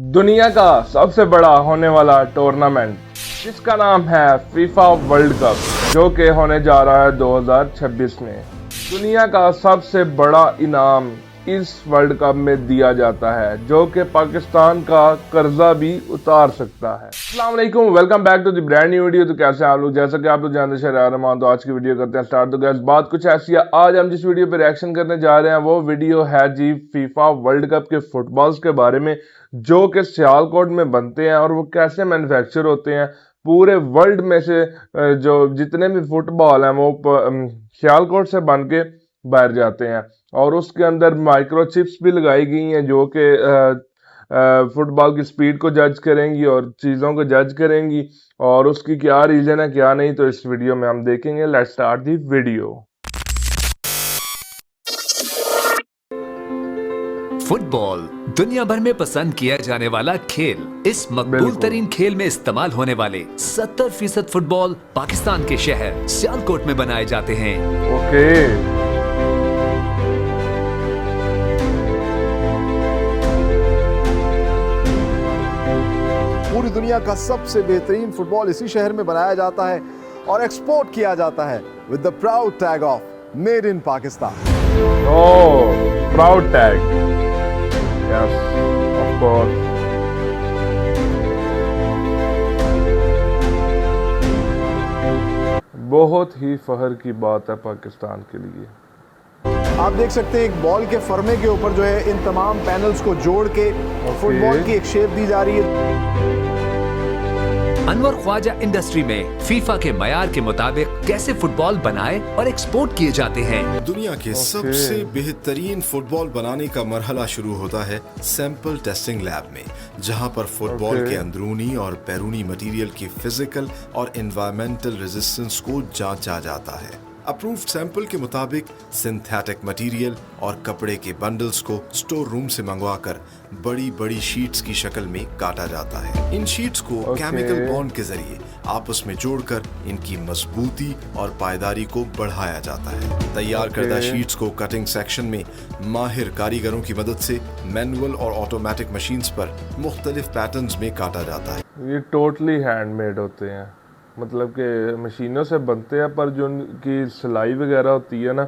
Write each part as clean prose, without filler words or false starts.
दुनिया का सबसे बड़ा होने वाला टूर्नामेंट जिसका नाम है फीफा वर्ल्ड कप जो कि होने जा रहा है 2026 में। दुनिया का सबसे बड़ा इनाम इस वर्ल्ड कप में दिया जाता है जो कि पाकिस्तान का कर्जा भी उतार सकता है। अस्सलाम वालेकुम, welcome back to the brand new video. तो कैसे हैं आप लोग? जैसा कि आप लोग जानते हैं तो आज की वीडियो करते हैं स्टार्ट। तो गैस बात कुछ ऐसी है, आज हम जिस वीडियो पे रिएक्शन करने जा रहे हैं वो वीडियो है जी फीफा वर्ल्ड कप के फुटबॉल्स के बारे में जो कि सियालकोट में बनते हैं और वो कैसे मैन्युफैक्चर होते हैं। पूरे वर्ल्ड में से जो जितने भी फुटबॉल हैं वो सियालकोट से बन के बाहर जाते हैं और उसके अंदर माइक्रोचिप्स भी लगाई गई हैं जो कि फुटबॉल की स्पीड को जज करेंगी और चीज़ों को जज करेंगी और उसकी क्या रीज़न है क्या नहीं, तो इस वीडियो में हम देखेंगे। Let's start the video. Football दुनिया भर में पसंद किया जाने वाला खेल। इस मकबूल तरीन खेल में इस्तेमाल होने वाले 70% फुटबॉल पाकिस्तान के शहर सियालकोट में बनाए जाते हैं। ओके, पूरी दुनिया का सबसे बेहतरीन फुटबॉल इसी शहर में बनाया जाता है और एक्सपोर्ट किया जाता है with the proud tag of made in Pakistan. Oh, proud tag, yes of course. बहुत ही फख्र की बात है पाकिस्तान के लिए। आप देख सकते हैं एक बॉल के फर्मे के ऊपर जो है इन तमाम पैनल्स को जोड़ के फुटबॉल की एक शेप दी जा रही है। अनवर ख्वाजा इंडस्ट्री में फीफा के मयार के मुताबिक कैसे फुटबॉल बनाए और एक्सपोर्ट किए जाते हैं। दुनिया के सबसे बेहतरीन फुटबॉल बनाने का मरहला शुरू होता है सैंपल टेस्टिंग लैब में, जहां पर फुटबॉल के अंदरूनी और बैरूनी मटेरियल की फिजिकल और एनवायरमेंटल रेजिस्टेंस को जांचा जाता है। अप्रूव्ड सैंपल के मुताबिक सिंथेटिक मटेरियल और कपड़े के बंडल्स को स्टोर रूम से मंगवाकर बड़ी बड़ी शीट्स की शक्ल में काटा जाता है। इन शीट्स को केमिकल बॉन्ड के जरिए आपस में जोड़कर इनकी मजबूती और पायदारी को बढ़ाया जाता है। तैयार करदा शीट्स को कटिंग सेक्शन में माहिर कारीगरों की मदद से मैनुअल और ऑटोमेटिक मशीन्स पर मुख्तलिफ पैटर्न्स में काटा जाता है। ये टोटली हैंडमेड होते हैं, मतलब कि मशीनों से बनते हैं पर जो उनकी सिलाई वगैरह होती है ना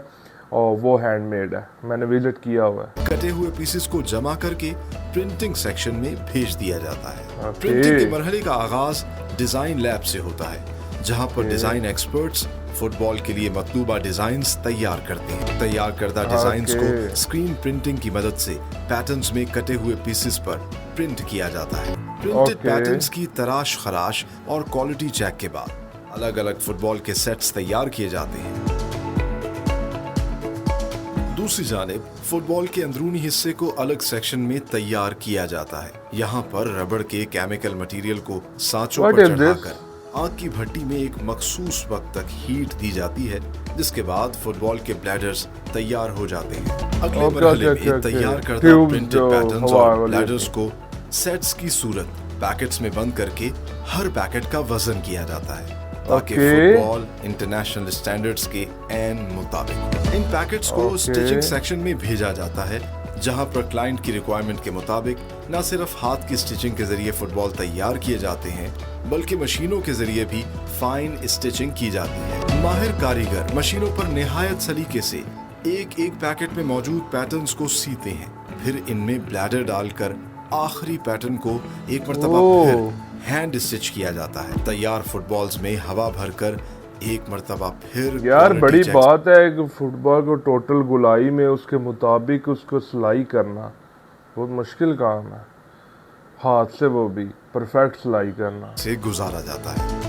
और वो हैंडमेड है। मैंने विजिट किया हुआ है। कटे हुए पीसेस को जमा करके प्रिंटिंग सेक्शन में भेज दिया जाता है। प्रिंटिंग के मरहले का आगाज डिजाइन लैब से होता है, जहां पर डिजाइन एक्सपर्ट्स फुटबॉल के लिए मतलूबा डिजाइन्स तैयार करते हैं। तैयार करदा डिजाइन्स को स्क्रीन प्रिंटिंग की मदद से पैटर्न्स में कटे हुए पीसेस पर प्रिंट किया जाता है। प्रिंटेड पैटर्न्स की तराश खराश और क्वालिटी चेक के बाद अलग अलग फुटबॉल के सेट्स तैयार किए जाते हैं। दूसरी जानिब फुटबॉल के अंदरूनी हिस्से को अलग सेक्शन में तैयार किया जाता है। यहाँ पर रबड़ के केमिकल मटेरियल को सांचों पर चढ़ाकर आग की भट्टी में एक मखसूस वक्त तक हीट दी जाती है, जिसके बाद फुटबॉल के ब्लैडर्स तैयार हो जाते हैं। अगले मरहले में तैयार करदा प्रिंटेड पैटर्न्स और ब्लैडर्स को सेट्स की सूरत पैकेट्स में बंद करके हर पैकेट का वजन किया जाता है ताकि फुटबॉल इंटरनेशनल स्टैंडर्ड्स के ऐन मुताबिक इन पैकेट्स को स्टिचिंग सेक्शन में भेजा जाता है, जहां पर क्लाइंट की रिक्वायरमेंट के मुताबिक न सिर्फ हाथ की स्टिचिंग के जरिए फुटबॉल तैयार किए जाते हैं बल्कि मशीनों के जरिए भी फाइन स्टिचिंग की जाती है। माहिर कारीगर मशीनों पर निहायत सलीके से एक एक पैकेट में मौजूद पैटर्न्स को सीते हैं, फिर इनमें ब्लैडर डालकर आखिरी पैटर्न को एक मरतबा फिर हैंड स्टिच किया जाता है। तैयार फुटबॉल्स में हवा भरकर एक मरतबा फिर यार बड़ी बात है कि फुटबॉल को टोटल गुलाई में उसके मुताबिक उसको सिलाई करना बहुत मुश्किल काम है। हाथ से वो भी परफेक्ट सिलाई करना से गुजारा जाता है।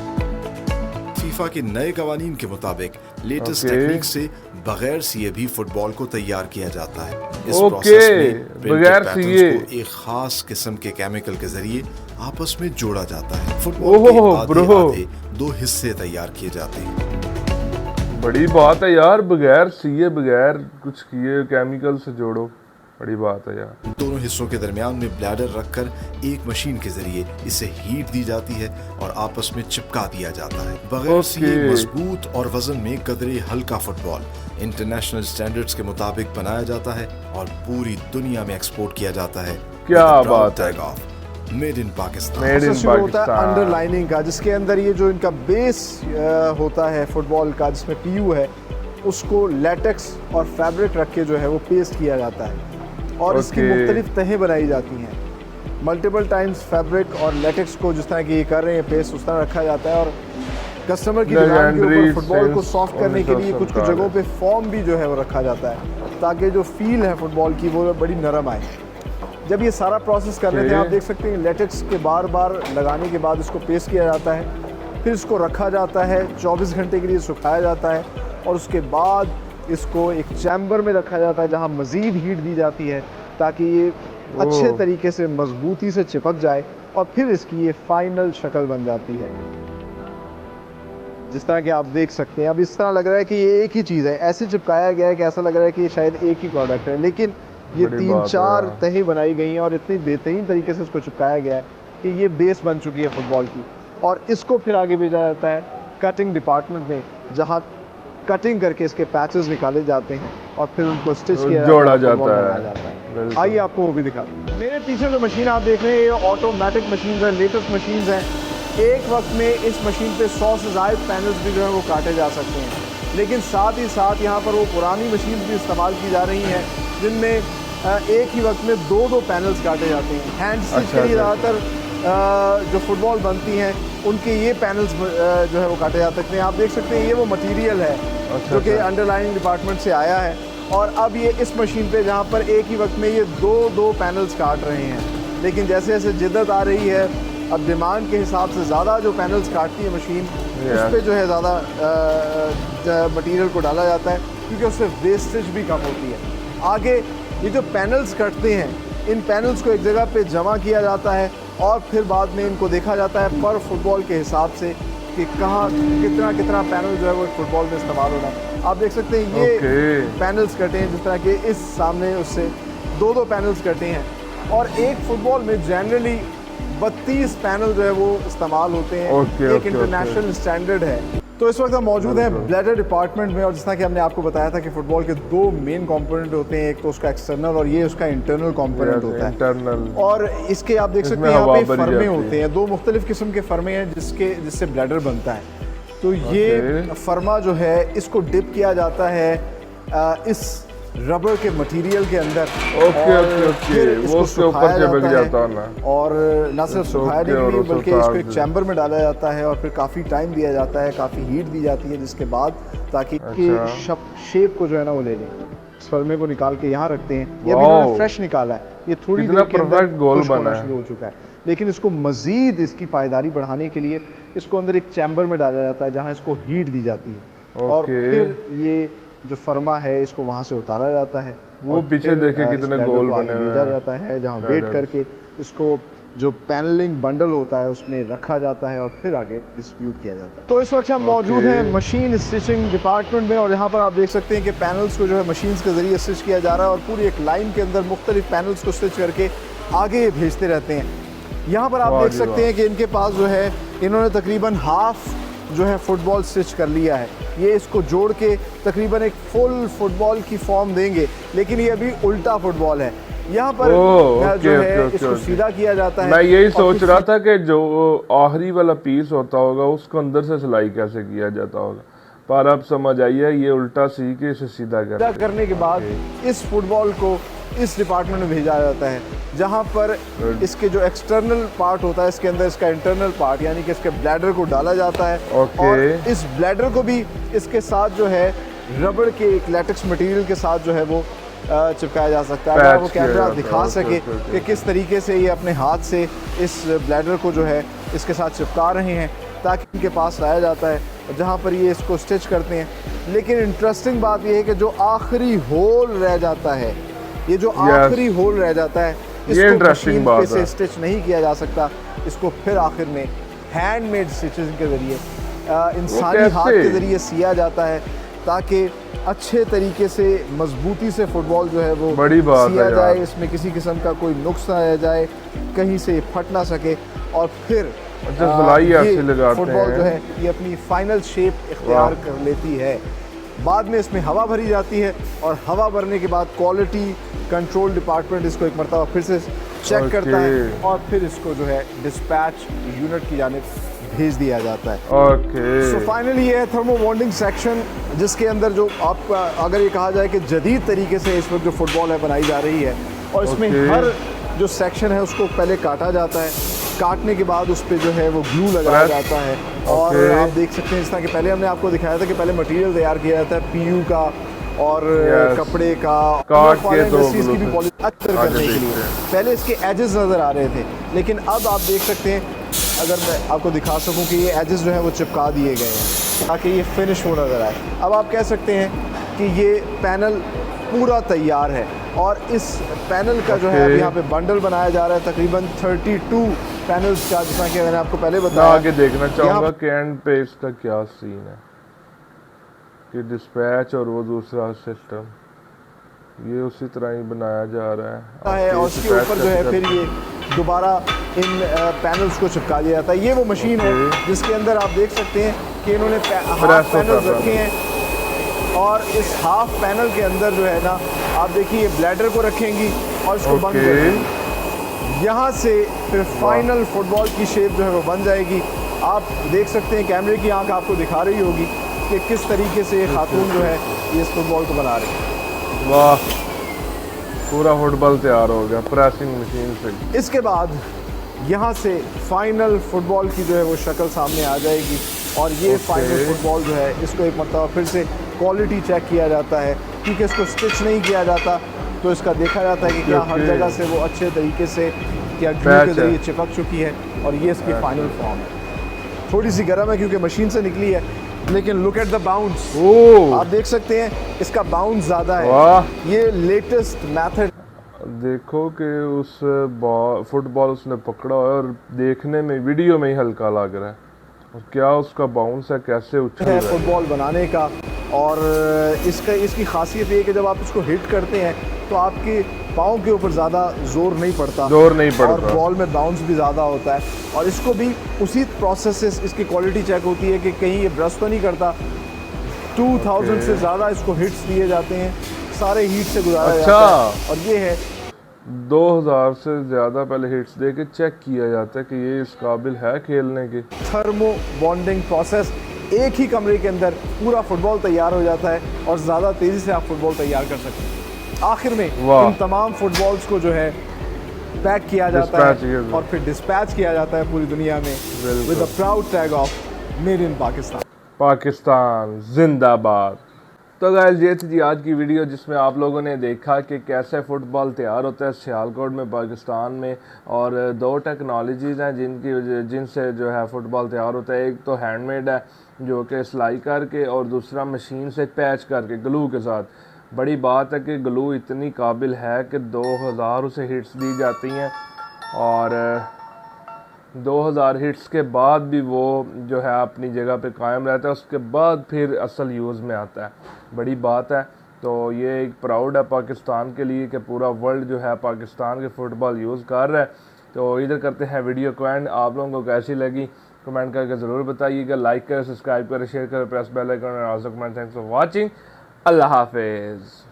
फीफा के नए कवानीन के मुताबिक लेटेस्ट टेक्निक से बगैर सिए भी फुटबॉल को तैयार किया जाता है। इस प्रोसेस में बगैर सिए को एक खास किस्म के केमिकल के जरिए आपस में जोड़ा जाता है। फुटबॉल के आधे दो हिस्से तैयार किए जाते हैं। बड़ी बात है यार, बगैर सिए बगैर कुछ किए केमिकल से जोड़ो, बड़ी बात है यार। दोनों हिस्सों के दरमियान में ब्लैडर रखकर एक मशीन के जरिए इसे हीट दी जाती है और आपस में चिपका दिया जाता है। बगैर सिए मजबूत और वजन में कदरे हल्का फुटबॉल इंटरनेशनल स्टैंडर्ड्स के मुताबिक बनाया जाता है और पूरी दुनिया में एक्सपोर्ट किया जाता है। क्या बात है। Made in Pakistan. Made in process शुरू होता है पाकिस्तान। अंडरलाइनिंग का, जिसके अंदर ये जो इनका बेस होता है फुटबॉल का, जिसमें पीयू है, उसको लेटेक्स और फैब्रिक रख के जो है वो पेस्ट किया जाता है और इसकी Okay. मुख्तलिफ तहें बनाई जाती हैं। मल्टीपल टाइम्स फैब्रिक और लेटेक्स को जिस तरह की ये कर रहे हैं पेस्ट, उस तरह रखा जाता है और कस्टमर की डिमांड के Legendary ऊपर फुटबॉल को since सॉफ्ट करने के लिए कुछ कुछ 1947 जगहों पे फॉर्म भी जो है वो रखा जाता है, ताकि जो फील है फुटबॉल की वो बड़ी नरम आए। जब ये सारा प्रोसेस कर रहे थे, आप देख सकते हैं लेटेक्स के बार बार लगाने के बाद इसको पेस्ट किया जाता है, फिर इसको रखा जाता है 24 घंटे के लिए सुखाया जाता है और उसके बाद इसको एक चैम्बर में रखा जाता है जहां मज़ीद हीट दी जाती है ताकि ये अच्छे तरीके से मजबूती से चिपक जाए और फिर इसकी ये फाइनल शक्ल बन जाती है। जिस तरह कि आप देख सकते हैं, अब इस तरह लग रहा है कि ये एक ही चीज़ है, ऐसे चिपकाया गया है कि ऐसा लग रहा है कि ये शायद एक ही प्रोडक्ट है, लेकिन ये बड़ी 3-4 बात है। तहें बनाई गई हैं और इतनी बेहतरीन तरीके से इसको चिपकाया गया है कि ये बेस बन चुकी है फुटबॉल की। और इसको फिर आगे भेजा जाता है कटिंग डिपार्टमेंट में, जहाँ कटिंग करके इसके पैचेस निकाले जाते हैं और फिर उनको स्टिच किया जोड़ा जाता है, फुटबॉल जाता बनाया है। जाता है। बिल्कुल। आइए आपको वो भी दिखा दूं। मेरे पीछे जो मशीन आप देख रहे हैं ये ऑटोमेटिक मशीन है, लेटेस्ट मशीन है। एक वक्त में इस मशीन पे 100 से ज़ायद पैनल्स भी जो है वो काटे जा सकते हैं, लेकिन साथ ही साथ यहाँ पर वो पुरानी मशीन भी इस्तेमाल की जा रही हैं जिनमें एक ही वक्त में 2-2 पैनल्स काटे जाते हैं। हैंड स्टिच के लिए ज़्यादातर जो फुटबॉल बनती हैं उनके ये पैनल्स जो है वो काटे जा सकते हैं। आप देख सकते हैं ये वो मटेरियल है जो कि अंडरलाइनिंग डिपार्टमेंट से आया है और अब ये इस मशीन पे जहाँ पर एक ही वक्त में ये 2-2 पैनल्स काट रहे हैं, लेकिन जैसे जैसे जिद्दत आ रही है, अब डिमांड के हिसाब से ज़्यादा जो पैनल्स काटती है मशीन, उस पर जो है ज़्यादा मटेरियल को डाला जाता है क्योंकि उससे वेस्टेज भी कम होती है। आगे ये जो पैनल्स कटते हैं, इन पैनल्स को एक जगह पे जमा किया जाता है और फिर बाद में इनको देखा जाता है पर फुटबॉल के हिसाब से कि कहाँ कितना पैनल जो है वो फुटबॉल में इस्तेमाल होना है। आप देख सकते हैं ये पैनल्स कटे हैं, जिस तरह के इस सामने उससे 2-2 पैनल्स कटे हैं और एक फुटबॉल में जनरली 32 पैनल जो है वो इस्तेमाल होते हैं। एक इंटरनेशनल स्टैंडर्ड है। तो इस वक्त हम मौजूद हैं ब्लैडर डिपार्टमेंट में और जिस तरह कि हमने आपको बताया था कि फुटबॉल के 2 मेन कंपोनेंट होते हैं, एक तो उसका एक्सटर्नल और ये उसका इंटरनल कंपोनेंट होता है। और इसके आप देख सकते हैं यहाँ पे फर्मे होते हैं, 2 मुख्तलिफ किस्म के फर्मे हैं जिससे ब्लैडर बनता है। तो ये फर्मा जो है इसको डिप किया जाता है इस रबर के मटेरियल के अंदर फिर वो उसके ऊपर चिपक जाता है ना, और ना सिर्फ सुखाने के लिए बल्कि इसको एक चैम्बर में डाला जाता है और फिर काफ़ी टाइम दिया जाता है, काफ़ी हीट दी जाती है, जिसके बाद ताकि शेप को जो है ना वो ले लें। इस फर्मे को निकाल के यहाँ रखते हैं। ये अभी इन्होंने फ्रेश निकाला है, ये थोड़ी देर के अंदर गोल बना शुरू हो चुका है, लेकिन इसको मजीद इसकी पायदारी बढ़ाने के लिए इसको अंदर एक चैम्बर में डाला जाता है जहाँ इसको हीट दी जाती है और फिर ये जो फर्मा है इसको वहाँ से उतारा जाता है। वो पीछे देखे कितने गोल बने हुए भेजा जाता है जहाँ वेट करके इसको जो पैनलिंग बंडल होता है उसमें रखा जाता है और फिर आगे डिस्ट्रीब्यूट किया जाता है। तो इस वक्त हम मौजूद हैं मशीन स्टिचिंग डिपार्टमेंट में और यहाँ पर आप देख सकते हैं कि पैनल्स को जो है मशीन्स के ज़रिए स्टिच किया जा रहा है और पूरी एक लाइन के अंदर मुख्तलिफ पैनल्स को स्टिच करके आगे भेजते रहते हैं। यहाँ पर आप देख सकते हैं कि इनके पास जो है इन्होंने तकरीबन हाफ जो है फुटबॉल स्टिच कर लिया है। ये इसको जोड़ के तकरीबन एक फुल फुटबॉल की फॉर्म देंगे, लेकिन ये अभी उल्टा फुटबॉल है। यहाँ पर जो है इसको सीधा किया जाता है। मैं यही सोच रहा था कि जो आखिरी वाला पीस होता होगा उसको अंदर से सिलाई कैसे किया जाता होगा, पर अब समझ आई है ये उल्टा सी के इसे सीधा करने के बाद इस फुटबॉल को इस डिपार्टमेंट में भेजा जाता है जहाँ पर इसके जो एक्सटर्नल पार्ट होता है इसके अंदर इसका इंटरनल पार्ट यानी कि इसके ब्लैडर को डाला जाता है और इस ब्लैडर को भी इसके साथ जो है रबड़ के एक लैटेक्स मटेरियल के साथ जो है वो चिपकाया जा सकता है। अगर वो कैमरा दिखा सके कि किस तरीके से ये अपने हाथ से इस ब्लैडर को जो है इसके साथ चिपका रहे हैं ताकि इनके पास लाया जाता है जहाँ पर ये इसको स्टिच करते हैं। लेकिन इंटरेस्टिंग बात ये है कि जो आखिरी होल रह जाता है, ये जो आखिरी होल रह जाता है इसको मशीन पे से स्टिच नहीं किया जा सकता, इसको फिर आखिर में हैंडमेड स्टिचिंग के ज़रिए इंसानी हाथ के ज़रिए सिया जाता है ताकि अच्छे तरीके से मजबूती से फुटबॉल जो है वो सिया जाए, इसमें किसी किस्म का कोई नुक्स ना रह जाए, कहीं से फट ना सके और फिर फुटबॉल जो है ये अपनी फाइनल शेप इख्तियार कर लेती है। बाद में इसमें हवा भरी जाती है और हवा भरने के बाद क्वालिटी कंट्रोल डिपार्टमेंट इसको एक मरतबा फिर से चेक करता है Okay. और फिर इसको जो है डिस्पैच यूनिट की जानिब भेज दिया जाता है। ओके सो फाइनली ये है थर्मो बॉन्डिंग सेक्शन, जिसके अंदर जो आपका अगर ये कहा जाए कि जदीद तरीके से इस वक्त जो फुटबॉल है बनाई जा रही है, और इसमें Okay. हर जो सेक्शन है उसको पहले काटा जाता है, काटने के बाद उस पर जो है वो ग्लू लगाया Press. जाता है। और Okay. आप देख सकते हैं, इस तरह के पहले हमने आपको दिखाया था कि पहले मटेरियल तैयार किया जाता है पीयू का और Yes. कपड़े का, काट के वाले दो इंडस्ट्रीज की भी glue पॉलिश अच्छा आगे करने के देखते लिए हैं। पहले इसके एजेस नज़र आ रहे थे, लेकिन अब आप देख सकते हैं, अगर मैं आपको दिखा सकूं कि ये एजेस जो है वो चिपका दिए गए हैं ताकि ये फिनिश हो नज़र आए। अब आप कह सकते हैं कि ये पैनल पूरा तैयार है, और इस पैनल का जो है Okay. अब यहाँ पे बंडल बनाया जा रहा है तकरीबन 32 पैनल्स का, जैसा कि मैंने आपको पहले मैं बताया। आगे देखना चाहूंगा यहाँ- कि एंड पे इसका क्या सीन है कि डिस्पैच और वो दूसरा सिस्टम ये उसी तरह ही बनाया जा रहा है है और उसके ऊपर जो है फिर ये दोबारा इन पैनल्स को चिपका दिया जाता है। ये वो मशीन है Okay. जिसके अंदर आप देख सकते हैं कि इन्होंने हाफ Press पैनल्स होता है। रखे हैं, और इस हाफ पैनल के अंदर जो है ना, आप देखिए ब्लैडर को रखेंगी और इसको बंद कर ओके देंगी। यहाँ से फिर फाइनल फुटबॉल की शेप जो है वो बन जाएगी। आप देख सकते हैं कैमरे की आंख आपको दिखा रही होगी कि किस तरीके से ये खातून जो है ये इस फुटबॉल को बना रही है। वाह पूरा फुटबॉल तैयार हो गया प्रेसिंग मशीन से। इसके बाद यहाँ से फाइनल फुटबॉल की जो है वो शक्ल सामने आ जाएगी, और ये Okay. फाइनल फुटबॉल जो है इसको एक मरतबा फिर से क्वालिटी चेक किया जाता है, क्योंकि इसको स्टिच नहीं किया जाता, तो इसका देखा जाता है कि क्या हर Okay. जगह से वो अच्छे तरीके से क्या ग्लू Patch के जरिए है। चिपक चुकी है, और ये इसकी Patch फाइनल फॉर्म है। थोड़ी सी गर्म है क्योंकि मशीन से निकली है, लेकिन लुक एट द बाउंस, ओह आप देख सकते हैं इसका बाउंस ज़्यादा है। वाह ये लेटेस्ट मैथड देखो कि उस फुटबॉल उसने पकड़ा है और देखने में वीडियो में ही हल्का लग रहा है, और क्या उसका बाउंस है, कैसे उछल है रहा है। फुटबॉल बनाने का। और इसकी खासियत ये है कि जब आप इसको हिट करते हैं तो आपके पाँव के ऊपर ज़्यादा जोर नहीं पड़ता, जोर नहीं और पड़ता। बॉल में बाउंस भी ज़्यादा होता है, और इसको भी उसी प्रोसेस से इसकी क्वालिटी चेक होती है कि कहीं ये ब्रश तो नहीं करता। 2000 से ज़्यादा इसको हिट्स दिए जाते हैं, सारे हीट से गुजारा अच्छा। जाता है, और ये है 2000 से ज़्यादा पहले हिट्स दे के चेक किया जाता है कि ये इस काबिल है खेलने के। Thermo bonding process. एक ही कमरे के अंदर पूरा फुटबॉल तैयार हो जाता है, और ज़्यादा तेज़ी से आप फुटबॉल तैयार कर सकते हैं। आखिर में वाह। इन तमाम फुटबॉल्स को जो है पैक किया जाता Dispatch किया है जाता और फिर डिस्पैच किया जाता है पूरी दुनिया में बिल्कुल। With a proud tag of made in Pakistan. Pakistan जिंदाबाद। तो गाइस ये थी जी आज की वीडियो, जिसमें आप लोगों ने देखा कि कैसे फ़ुटबॉल तैयार होता है सियालकोट में पाकिस्तान में, और दो टेक्नोलॉजीज़ हैं जिनसे जो है फ़ुटबॉल तैयार होता है। एक तो हैंडमेड है जो कि सिलाई करके, और दूसरा मशीन से पैच करके ग्लू के साथ। बड़ी बात है कि ग्लू इतनी काबिल है कि 2000 उसे हिट्स दी जाती हैं, और 2000 हिट्स के बाद भी वो जो है अपनी जगह पे कायम रहता है, उसके बाद फिर असल यूज़ में आता है। बड़ी बात है। तो ये एक प्राउड है पाकिस्तान के लिए कि पूरा वर्ल्ड जो है पाकिस्तान के फ़ुटबॉल यूज़ कर रहा है। तो इधर करते हैं वीडियो को एंड। आप लोगों को कैसी लगी कमेंट करके ज़रूर बताइएगा। लाइक करें, सब्सक्राइब करें, शेयर करें, प्रेस बेल आइकन और also comment. Thanks for watching. अल्लाह हाफिज़।